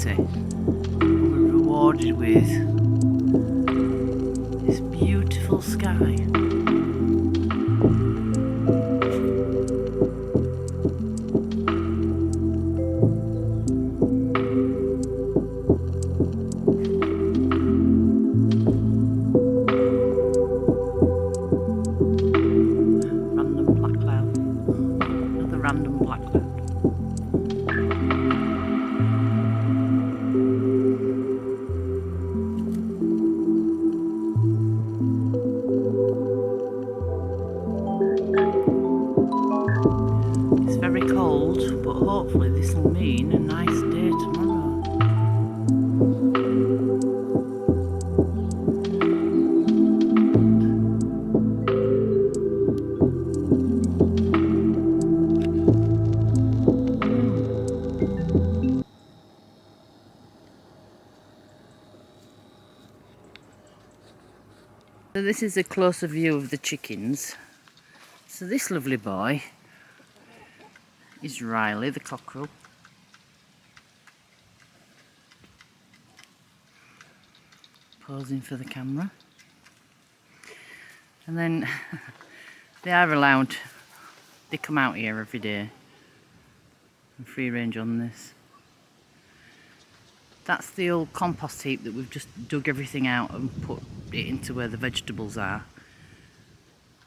opportunity, and we're rewarded with this beautiful sky. Random black cloud. Another random black cloud. It's very cold, but hopefully this will mean a nice day tomorrow. So this is a closer view of the chickens. So this lovely boy is Riley the cockerel. Posing for the camera. And then they are allowed, they come out here every day and free range on this. That's the old compost heap that we've just dug everything out and put it into where the vegetables are.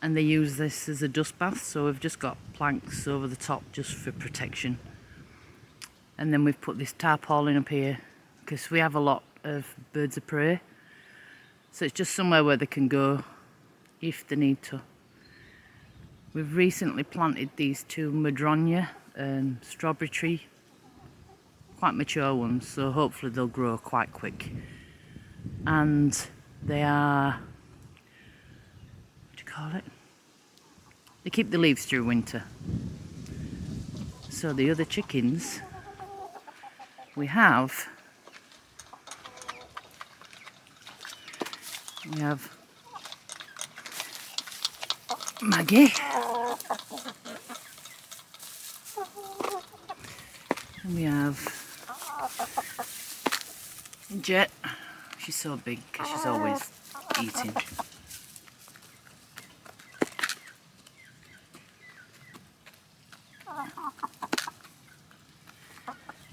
And they use this as a dust bath, so we've just got planks over the top just for protection. And then we've put this tarpaulin up here because we have a lot of birds of prey. So it's just somewhere where they can go if they need to. We've recently planted these two madronia strawberry tree, quite mature ones, so hopefully they'll grow quite quick. And they are, what do you call it? They keep the leaves through winter. So the other chickens we have Maggie, and we have Jet. She's so big because she's always eating.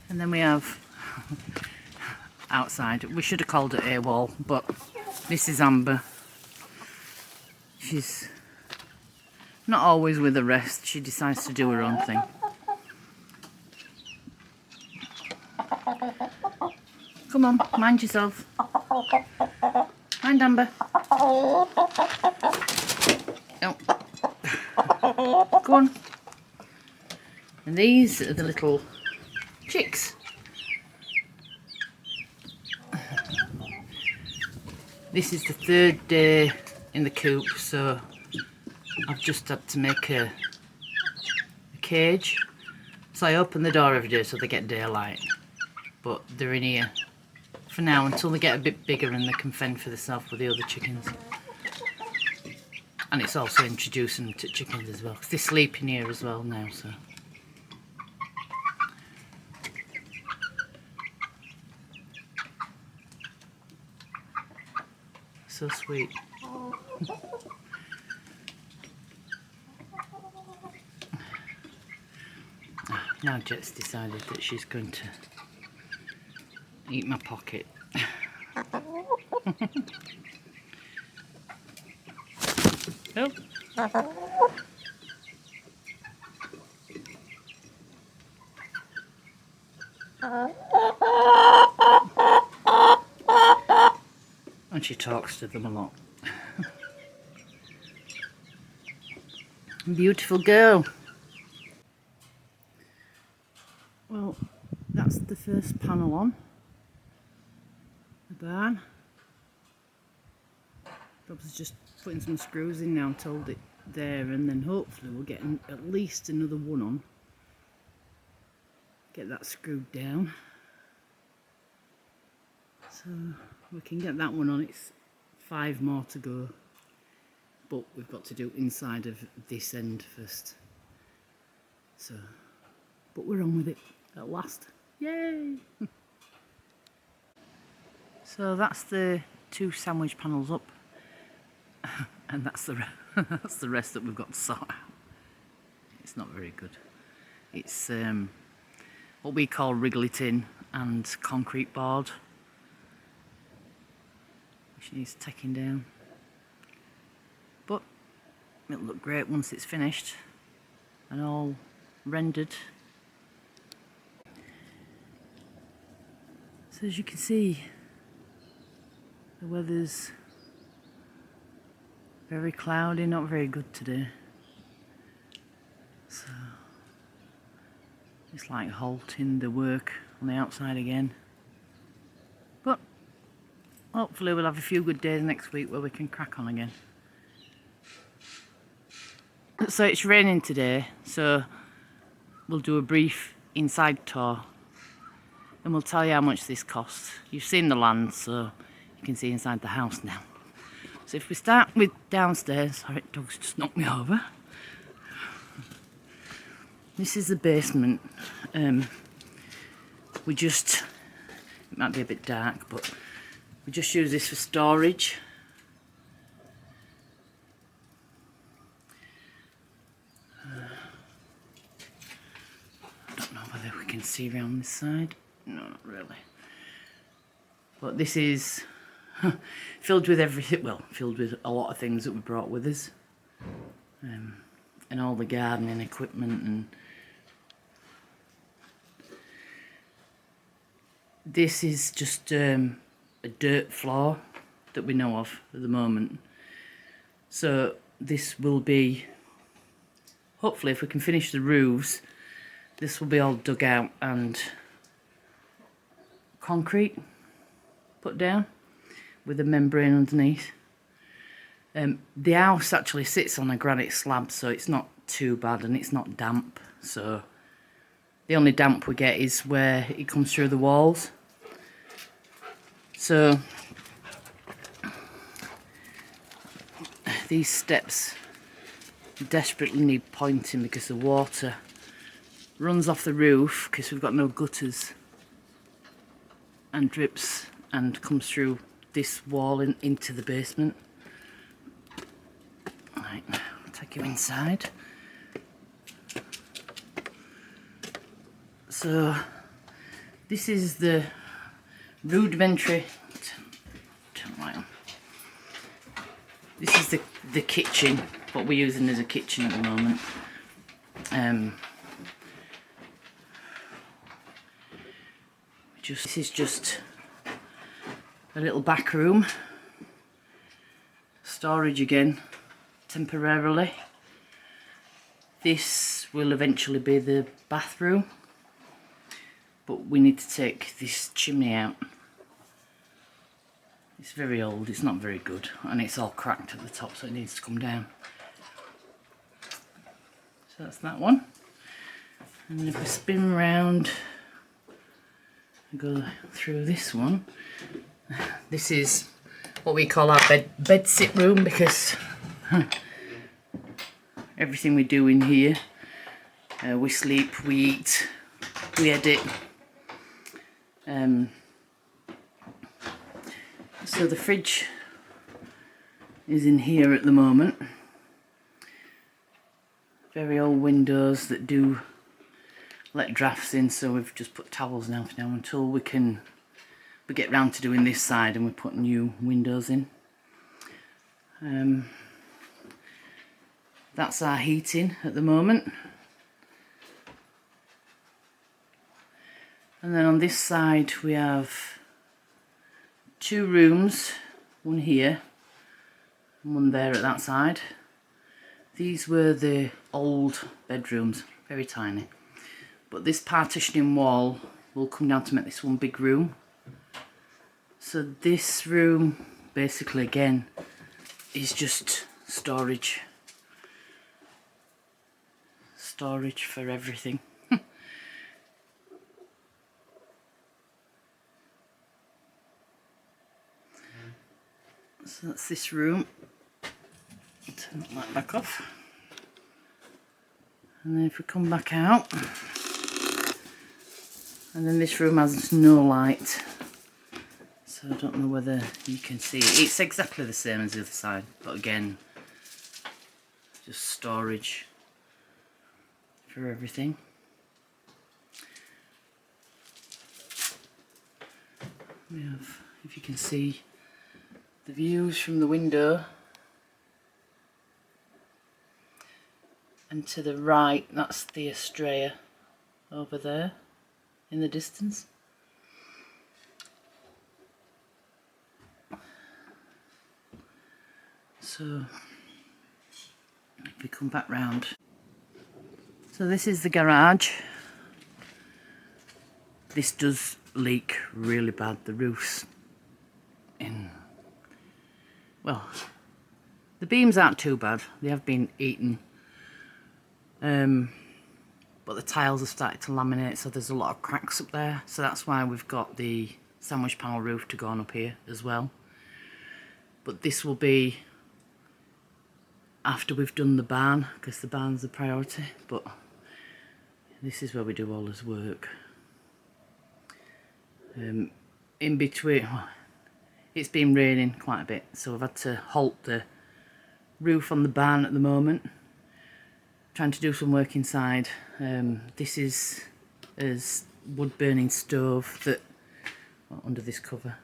And then we have outside, we should have called it AWOL, but this is Amber. She's not always with the rest, she decides to do her own thing. Come on, mind yourself. Mind Amber. No. Go on. And these are the little chicks. This is the third day in the coop, so I've just had to make a cage. So I open the door every day so they get daylight, but they're in here for now until they get a bit bigger and they can fend for themselves with the other chickens. And it's also introducing them to chickens as well, because they sleep in here as well now, so. So sweet. Now Jet's decided that she's going to eat my pocket. Oh. And she talks to them a lot. Beautiful girl. Well, that's the first panel on the barn. Rob's just putting some screws in now and told it there, and then hopefully we'll get at least another one on. Get that screwed down. So we can get that one on. It's 5 more to go. But we've got to do inside of this end first. So, but we're on with it at last. Yay! So that's the 2 sandwich panels up, and that's that's the rest that we've got to sort out. It's not very good. It's what we call wriggly tin and concrete board, which needs taking down. But it'll look great once it's finished and all rendered. So as you can see, the weather's very cloudy, not very good today. So it's like halting the work on the outside again. But hopefully we'll have a few good days next week where we can crack on again. So it's raining today, so we'll do a brief inside tour and we'll tell you how much this costs. You've seen the land, so you can see inside the house now. So if we start with downstairs, sorry, dog's just knocked me over. This is the basement. It might be a bit dark, but we just use this for storage. I don't know whether we can see around this side. No, not really. But this is filled with everything, well, filled with a lot of things that we brought with us. And all the gardening equipment, and this is just a dirt floor that we know of at the moment. So this will be, hopefully if we can finish the roofs, this will be all dug out and concrete put down with a membrane underneath. The house actually sits on a granite slab, so it's not too bad and it's not damp. So the only damp we get is where it comes through the walls. So these steps desperately need pointing because the water runs off the roof because we've got no gutters and drips and comes through this wall into the basement. Right, I'll take you inside. So this is the rudimentary, this is the kitchen, what we're using as a kitchen at the moment. This is just a little back room, storage again, temporarily. This will eventually be the bathroom, but we need to take this chimney out. It's very old, it's not very good, and it's all cracked at the top, so it needs to come down. So that's that one. And if we spin round and go through this one, this is what we call our bed sit room, because everything we do in here, we sleep, we eat, we edit. So the fridge is in here at the moment. Very old windows that do let drafts in, so we've just put towels now for now until we get round to doing this side and we put new windows in. That's our heating at the moment. And then on this side we have 2 rooms, one here and one there at that side. These were the old bedrooms, very tiny. But this partitioning wall will come down to make this one big room. So this room basically again is just storage. Storage for everything. So that's this room. Turn the light back off. And then if we come back out, and then this room has no light. So So I don't know whether you can see it. It's exactly the same as the other side, but again, just storage for everything. We have, if you can see, the views from the window. And to the right, that's the Estrela over there in the distance. So if we come back round, so this is the garage. This does leak really bad. The roof's in, well, the beams aren't too bad, they have been eaten, but the tiles have started to laminate, so there's a lot of cracks up there. So that's why we've got the sandwich panel roof to go on up here as well. But this will be after we've done the barn, because the barn's the priority. But this is where we do all this work. In between, it's been raining quite a bit, so I've had to halt the roof on the barn at the moment, trying to do some work inside. This is a wood burning stove that, well, under this cover,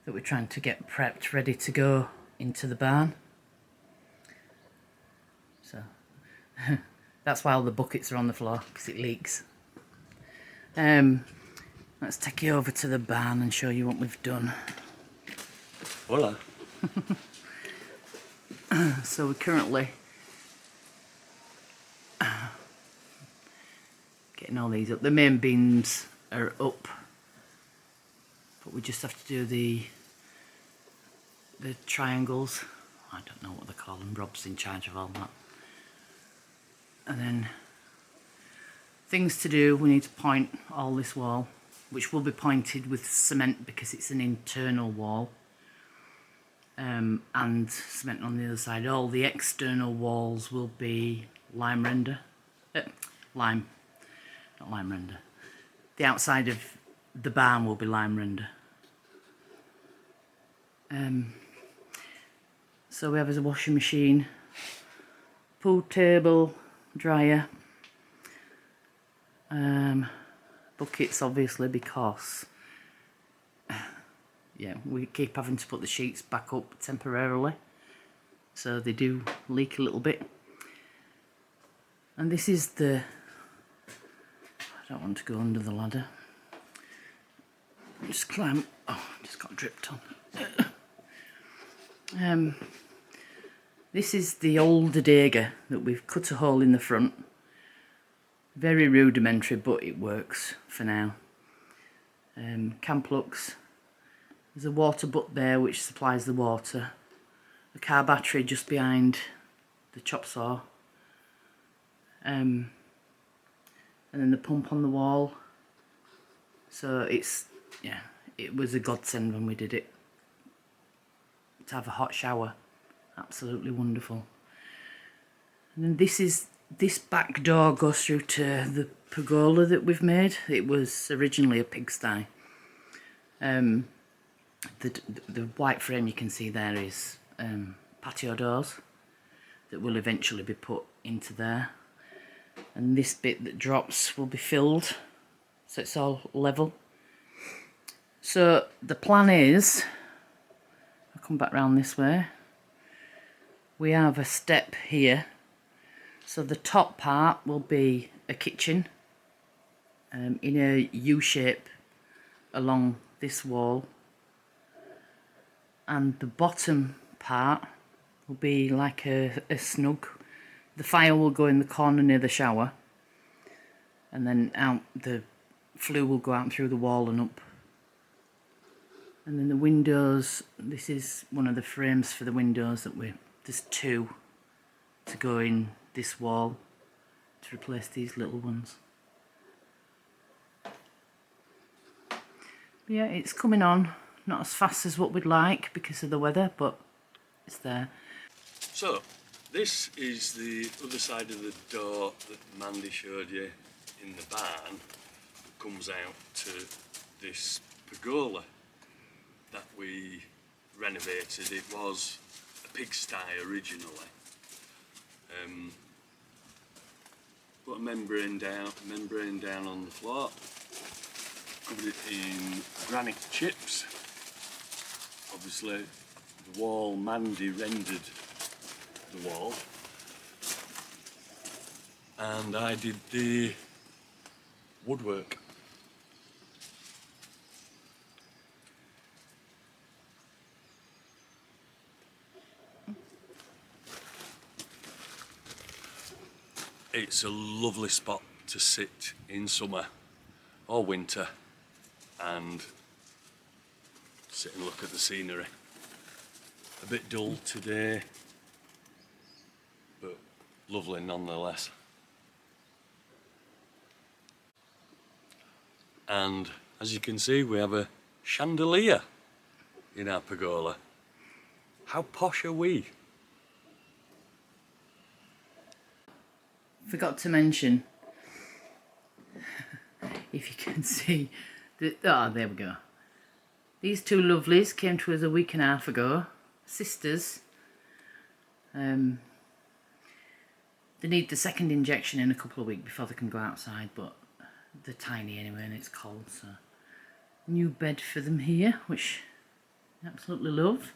that we're trying to get prepped, ready to go into the barn. So that's why all the buckets are on the floor, because it leaks. Let's take you over to the barn and show you what we've done. Hola. So we're currently getting all these up. The main beams are up, but we just have to do the triangles. I don't know what they call them. Rob's in charge of all that. And then things to do, we need to point all this wall, which will be pointed with cement because it's an internal wall, and cement on the other side. All the external walls will be lime render. Not lime render. The outside of the barn will be lime render. So we have a washing machine, pool table, dryer, buckets obviously, because yeah, we keep having to put the sheets back up temporarily, so they do leak a little bit. And this is the, I don't want to go under the ladder, just climb. Oh, just got dripped on. This is the old Adega that we've cut a hole in the front. Very rudimentary, but it works for now. Cam plugs. There's a water butt there which supplies the water. The car battery just behind the chop saw. And then the pump on the wall. So it's, yeah, it was a godsend when we did it. To have a hot shower. Absolutely wonderful. And then this back door goes through to the Pagola that we've made. It was originally a pigsty. The white frame you can see there is patio doors that will eventually be put into there. And this bit that drops will be filled, so it's all level. So the plan is, I'll come back round this way. We have a step here, so the top part will be a kitchen in a U shape along this wall, and the bottom part will be like a snug. The fire will go in the corner near the shower, and then out the flue will go out through the wall and up. And then the windows, this is one of the frames for the windows that there's two to go in this wall to replace these little ones. Yeah, it's coming on, not as fast as what we'd like because of the weather, but it's there. So, this is the other side of the door that Mandy showed you in the barn. It comes out to this pergola. that we renovated. It was a pigsty originally. Put a membrane down on the floor, covered it in granite chips. Obviously the wall, Mandy rendered the wall, and I did the woodwork. It's a lovely spot to sit in summer or winter and sit and look at the scenery. A bit dull today, but lovely nonetheless. And as you can see, we have a chandelier in our Pagola. How posh are we? Forgot to mention, if you can see, there we go. These two lovelies came to us a week and a half ago, sisters. They need the second injection in a couple of weeks before they can go outside, but they're tiny anyway and it's cold, so new bed for them here, which I absolutely love.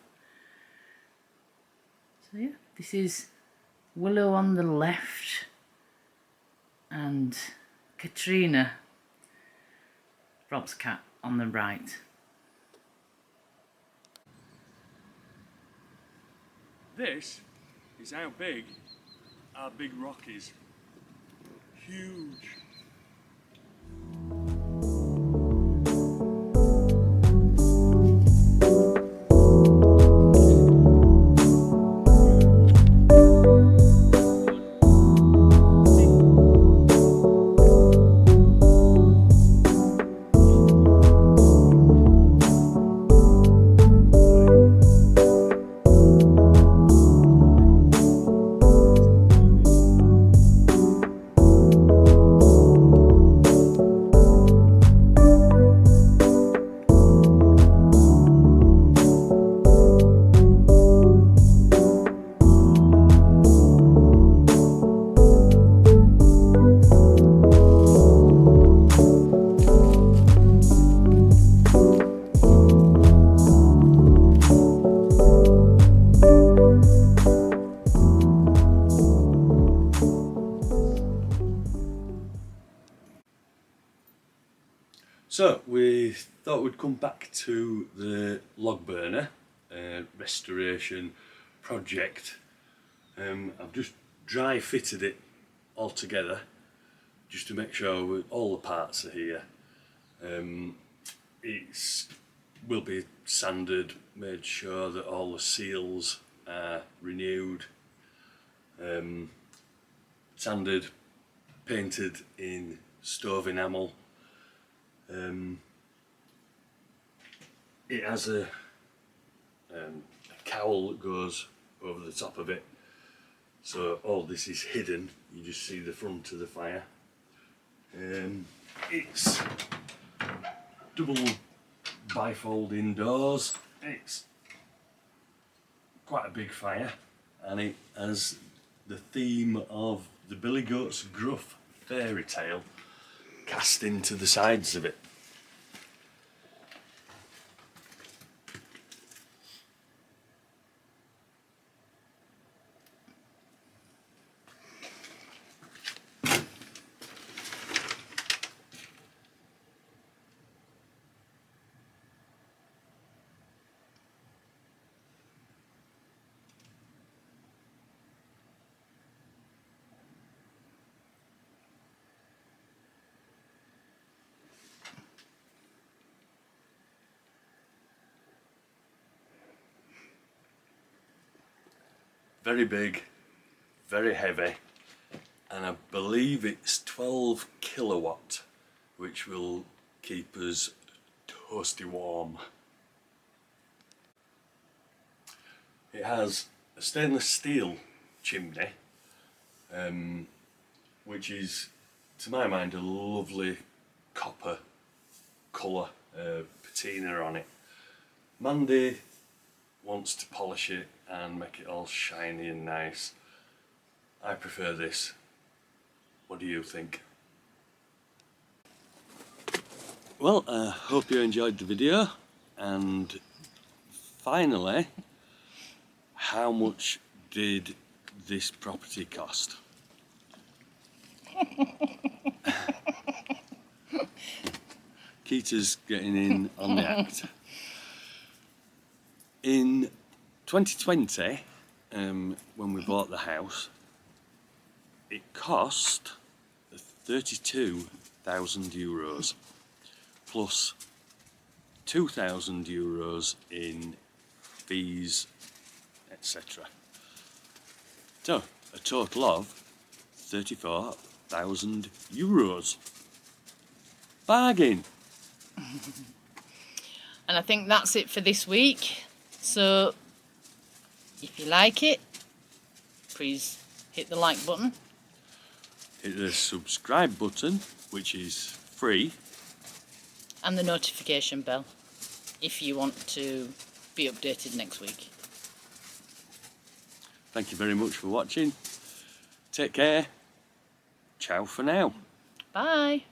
So yeah, this is Willow on the left and Katrina, Rob's cat, on the right. This is how big our big rock is. Huge. So we thought we'd come back to the log burner restoration project. I've just dry fitted it all together just to make sure all the parts are here. It will be sanded, made sure that all the seals are renewed, sanded, painted in stove enamel. It has a cowl that goes over the top of it, so all this is hidden. You just see the front of the fire. It's double bifolding doors. It's quite a big fire, and it has the theme of the Billy Goat's Gruff fairy tale cast into the sides of it. Very big, very heavy, and I believe it's 12 kilowatt, which will keep us toasty warm. It has a stainless steel chimney, which is, to my mind, a lovely copper colour patina on it. Mandy wants to polish it and make it all shiny and nice. I prefer this. What do you think? Well, I hope you enjoyed the video, and finally, how much did this property cost? Keita's getting in on the act. In 2020, when we bought the house, it cost €32,000 plus €2,000 in fees, etc. So a total of €34,000. Bargain! And I think that's it for this week. So if you like it, please hit the like button. Hit the subscribe button, which is free. And the notification bell if you want to be updated next week. Thank you very much for watching. Take care. Ciao for now. Bye.